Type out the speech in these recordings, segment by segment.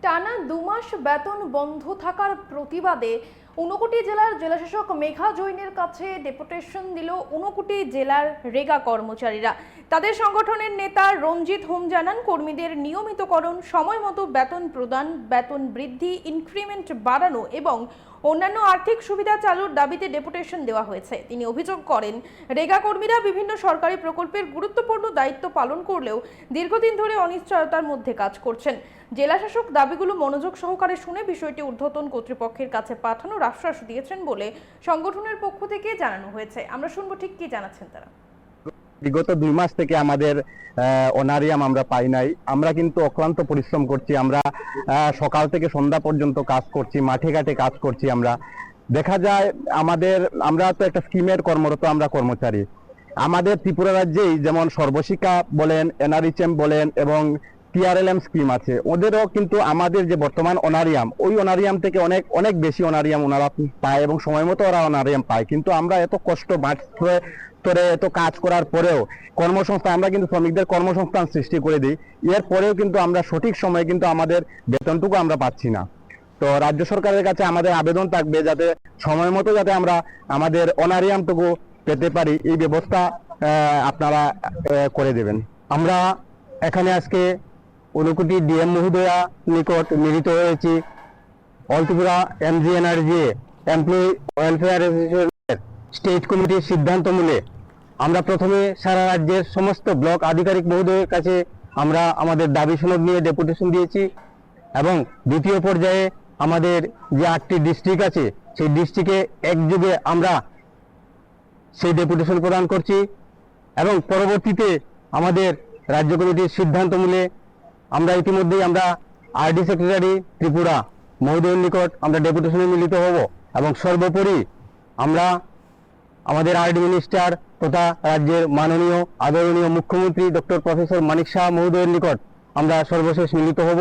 টানা 2 মাস বেতন বন্ধ থাকার প্রতিবাদে ঊনকোটি জেলার জেলাশাসক মেঘা জৈনের কাছে ডেপুটেশন দিল ঊনকোটি জেলার রেগা কর্মচারীরা। তাদের সংগঠনের নেতা রঞ্জিত হোম জানান, কর্মীদের নিয়মিতকরণ, সময় মতো বেতন প্রদান, বেতন বৃদ্ধি, ইনক্রিমেন্ট বাড়ানো এবং অন্যান্য আর্থিক সুবিধা চালুর দাবিতে ডেপুটেশন দেওয়া হয়েছে। তিনি অভিযোগ করেন, রেগা কর্মীরা বিভিন্ন সরকারি প্রকল্পের গুরুত্বপূর্ণ দায়িত্ব পালন করলেও দীর্ঘদিন ধরে অনিশ্চয়তার মধ্যে কাজ করছেন। জেলাশাসক দাবিগুলো মনোযোগ সহকারে শুনে বিষয়টি ঊর্ধ্বতন কর্তৃপক্ষের কাছে পাঠানোর আশ্বাস দিয়েছেন বলে সংগঠনের পক্ষ থেকে জানানো হয়েছে। আমরা শুনবো ঠিক কি জানাচ্ছেন তারা। বিগত 2 মাস থেকে আমাদের অনারিয়াম আমরা পাই নাই। আমরা কিন্তু অক্লান্ত পরিশ্রম করছি। আমরা সকাল থেকে সন্ধ্যা পর্যন্ত কাজ করছি, মাঠে ঘাটে কাজ করছি। আমরা দেখা যায় আমরা তো একটা স্কিমের কর্মরত আমরা কর্মচারী। আমাদের ত্রিপুরা রাজ্যেই যেমন সর্বশিক্ষা বলেন, এনআরএচএম বলেন এবং টিআরএলএম স্কিম আছে, ওদেরও কিন্তু আমাদের যে বর্তমান অনারিয়াম, ওই অনারিয়াম থেকে অনেক অনেক বেশি অনারিয়াম ওনারা পায় এবং সময় মতো ওরা অনারিয়াম পায়। কিন্তু আমরা এত কষ্ট মাঠে এত কাজ করার পরেও কর্মসংস্থান, আমরা কিন্তু শ্রমিকদের কর্মসংস্থান সৃষ্টি করে দিই, এর পরেও কিন্তু আমরা সঠিক সময়ে কিন্তু আমাদের বেতনটুকু আমরা পাচ্ছি না। তো রাজ্য সরকারের কাছে আমাদের আবেদন থাকবে যাতে সময় মতো যাতে আমরা আমাদের অনারিয়ামটুকু পেতে পারি, এই ব্যবস্থা আপনারা করে দেবেন। আমরা এখানে আজকে ঊনকোটি ডিএম মহোদয়া নিকট মিলিত হয়েছি। অল ত্রিপুরা এমজিএনআরজি এমপ্লয়ি ওয়েলফেয়ার অ্যাসোসিয়েশনের স্টেট কমিটির সিদ্ধান্ত মূলে আমরা প্রথমে সারা রাজ্যের সমস্ত ব্লক আধিকারিক মহোদয়ের কাছে আমরা আমাদের দাবি সনদ নিয়ে ডেপুটেশন দিয়েছি এবং দ্বিতীয় পর্যায়ে আমাদের যে 8টি ডিস্ট্রিক্ট আছে সেই ডিস্ট্রিক্টে একযোগে আমরা সেই ডেপুটেশন প্রদান করছি এবং পরবর্তীতে আমাদের রাজ্য কমিটির সিদ্ধান্ত মূলে আমরা ইতিমধ্যেই আমরা আরডি সেক্রেটারি ত্রিপুরা মহোদয়ের নিকট আমরা ডেপুটেশনে মিলিত হব এবং সর্বোপরি আমরা আমাদের আরডি মিনিস্টার তথা রাজ্যের মাননীয় আদরণীয় মুখ্যমন্ত্রী ডক্টর প্রফেসর মানিক শাহ মহোদয়ের নিকট আমরা সর্বশেষ মিলিত হব।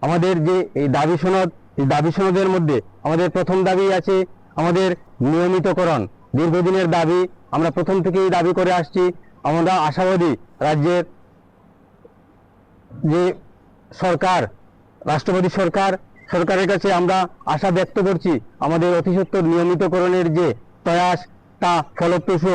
আমাদের যে এই দাবি সনদ, এই দাবি সনদের মধ্যে আমাদের প্রথম দাবি আছে আমাদের নিয়মিতকরণ। দীর্ঘদিনের দাবি, আমরা প্রথম থেকেই দাবি করে আসছি। আমরা আশাবাদী রাজ্যের যে সরকার, রাষ্ট্রপতি সরকারের কাছে আমরা আশা ব্যক্ত করছি আমাদের অতি সত্বর নিয়মিতকরণের যে প্রয়াস তা ফলপ্রসূ